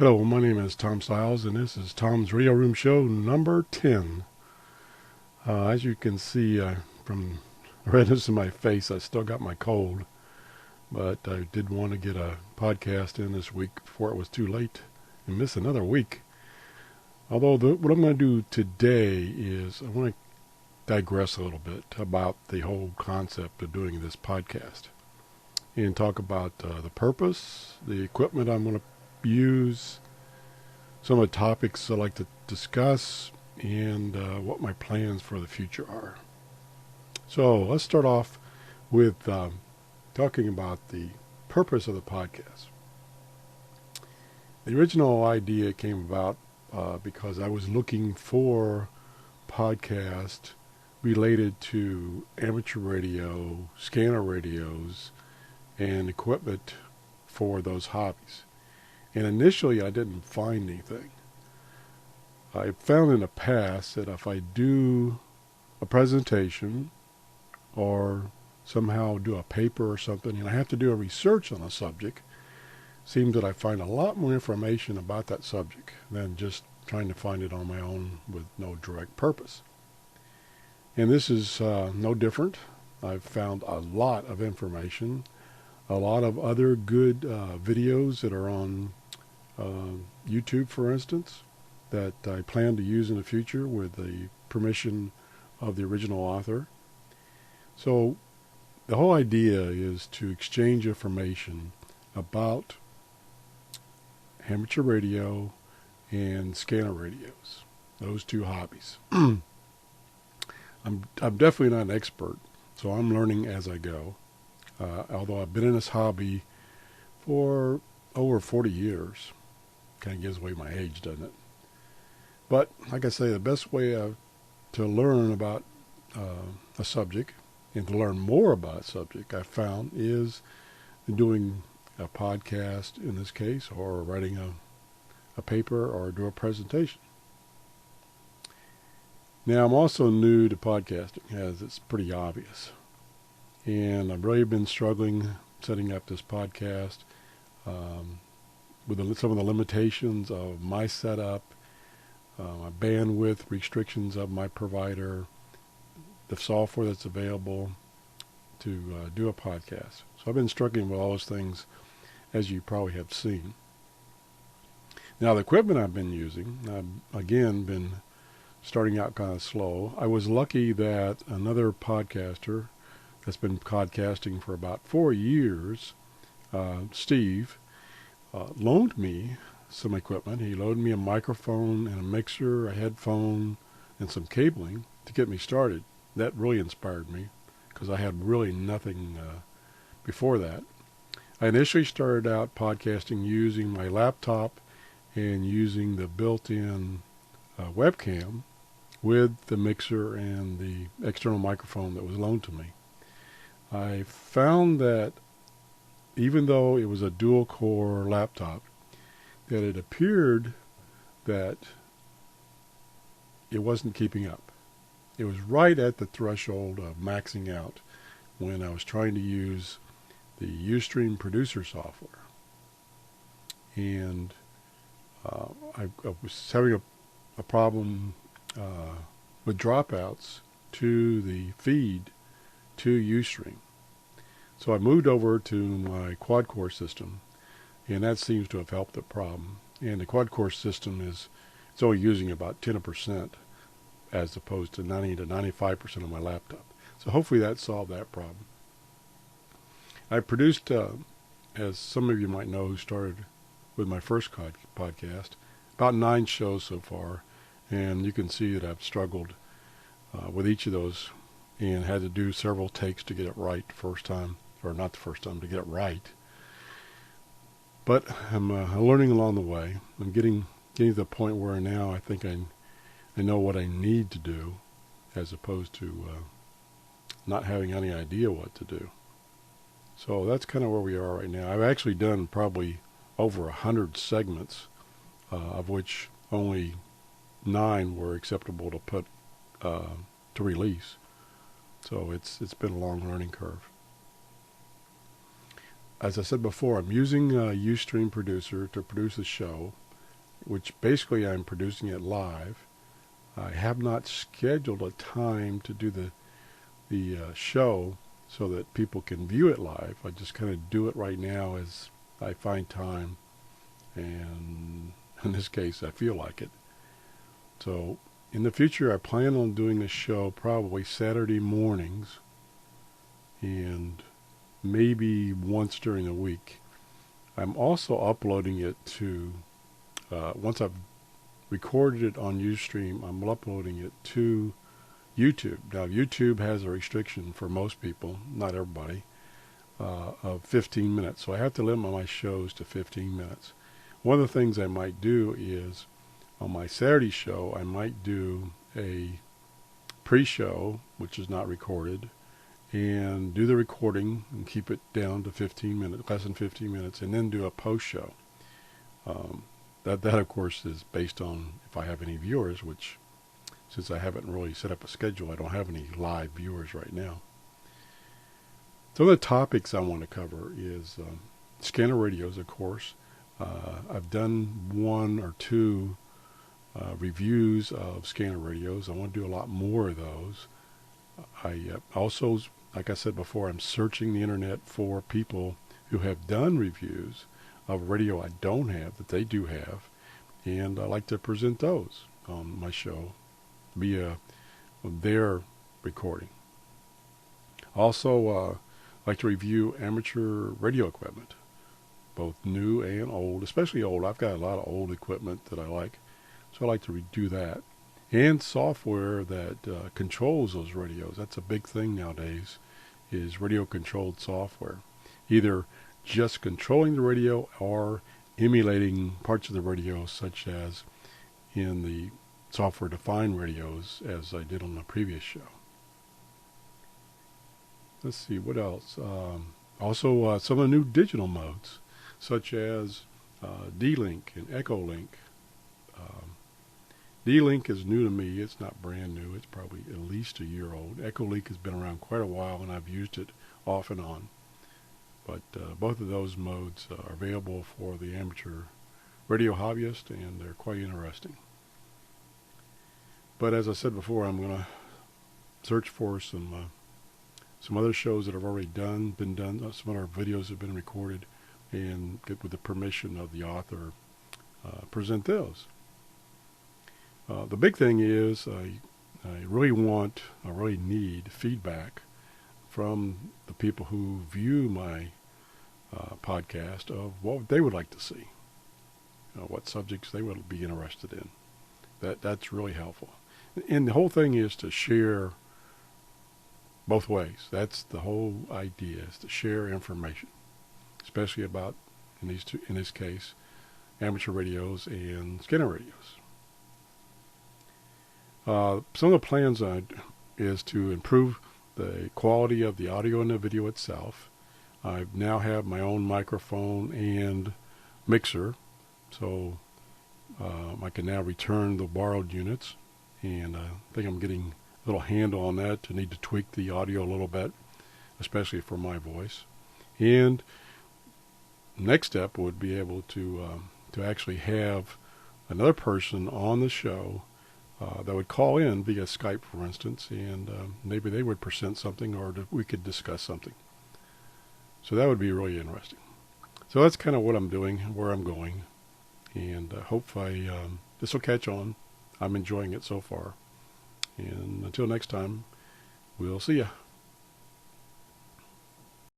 Hello, my name is Tom Stiles, and this is Tom's Radio Room Show number 10. As you can see from the redness in my face, I still got my cold, but I did want to get a podcast in this week before it was too late and miss another week. Although what I'm going to do today is I want to digress a little bit about the whole concept of doing this podcast and talk about the purpose, the equipment I'm going to use, some of the topics I like to discuss, and what my plans for the future are. So let's start off with talking about the purpose of the podcast. The original idea came about because I was looking for podcasts related to amateur radio, scanner radios, and equipment for those hobbies. And initially I didn't find anything. I found in the past that if I do a presentation or somehow do a paper or something and I have to do a research on a subject, it seems that I find a lot more information about that subject than just trying to find it on my own with no direct purpose. And this is no different. I've found a lot of information, a lot of other good videos that are on YouTube, for instance, that I plan to use in the future with the permission of the original author. So the whole idea is to exchange information about amateur radio and scanner radios, those two hobbies. I'm definitely not an expert, so I'm learning as I go. Although I've been in this hobby for over 40 years. Kind of gives away my age, doesn't it? But like I say, the best way to learn about a subject and to learn more about a subject I found is doing a podcast in this case, or writing a paper or do a presentation. Now I'm also new to podcasting, as it's pretty obvious. And I've really been struggling setting up this podcast with some of the limitations of my setup, my bandwidth restrictions of my provider, the software that's available to do a podcast. So I've been struggling with all those things, as you probably have seen. Now the equipment I've been using, I've again been starting out kind of slow. I was lucky that another podcaster that's been podcasting for about 4 years, Steve, loaned me some equipment. He loaned me a microphone and a mixer, a headphone, and some cabling to get me started. That really inspired me because I had really nothing before that. I initially started out podcasting using my laptop and using the built-in webcam with the mixer and the external microphone that was loaned to me. I found that even though it was a dual-core laptop, that it appeared that it wasn't keeping up. It was right at the threshold of maxing out when I was trying to use the Ustream producer software. And I was having a problem with dropouts to the feed to Ustream. So I moved over to my quad-core system, and that seems to have helped the problem. And the quad-core system it's only using about 10% as opposed to 90 to 95% of my laptop. So hopefully that solved that problem. I produced, as some of you might know who started with my first podcast, about 9 shows so far, and you can see that I've struggled with each of those and had to do several takes to get it right the first time, or not the first time, to get it right. But I'm learning along the way. I'm getting to the point where now I think I know what I need to do, as opposed to not having any idea what to do. So that's kind of where we are right now. I've actually done probably over 100 segments, of which only 9 were acceptable to put to release. So it's been a long learning curve. As I said before, I'm using Ustream Producer to produce the show. which basically I'm producing it live. I have not scheduled a time to do the show so that people can view it live. I just kind of do it right now as I find time, and in this case, I feel like it. So in the future, I plan on doing this show probably Saturday mornings and maybe once during the week. I'm also uploading it to, once I've recorded it on Ustream, I'm uploading it to YouTube. Now, YouTube has a restriction for most people, not everybody, of 15 minutes. So I have to limit my shows to 15 minutes. One of the things I might do is, on my Saturday show, I might do a pre-show, which is not recorded, and do the recording and keep it down to 15 minutes, less than 15 minutes, and then do a post-show. That of course, is based on if I have any viewers, which, since I haven't really set up a schedule, I don't have any live viewers right now. Some of the topics I want to cover is scanner radios, of course. I've done one or two reviews of scanner radios. I want to do a lot more of those. I also, like I said before, I'm searching the internet for people who have done reviews of radio I don't have that they do have, and I like to present those on my show via their recording. Also, I like to review amateur radio equipment, both new and old, especially old. I've got a lot of old equipment that I like, so I like to do that. And software that controls those radios. That's a big thing nowadays, is radio-controlled software. Either just controlling the radio or emulating parts of the radio, such as in the software-defined radios, as I did on the previous show. Let's see, what else? Also, some of the new digital modes, such as D-Link and Echolink. D-Link is new to me. It's not brand new. It's probably at least a year old. Echolink has been around quite a while, and I've used it off and on. But both of those modes are available for the amateur radio hobbyist, and they're quite interesting. But as I said before, I'm going to search for some other shows that have already been done. Some other videos have been recorded, and get, with the permission of the author, present those. The big thing is I really need feedback from the people who view my podcast of what they would like to see, what subjects they would be interested in. That's really helpful. And the whole thing is to share both ways. That's the whole idea, is to share information, especially about, in this case, amateur radios and scanner radios. Some of the plans is to improve the quality of the audio and the video itself. I now have my own microphone and mixer, so I can now return the borrowed units, and I think I'm getting a little handle on that. To need to tweak the audio a little bit, especially for my voice. And next step would be able to actually have another person on the show that would call in via Skype, for instance, and maybe they would present something, or we could discuss something. So that would be really interesting. So that's kind of what I'm doing, where I'm going, and hopefully this will catch on. I'm enjoying it so far. And until next time, we'll see ya.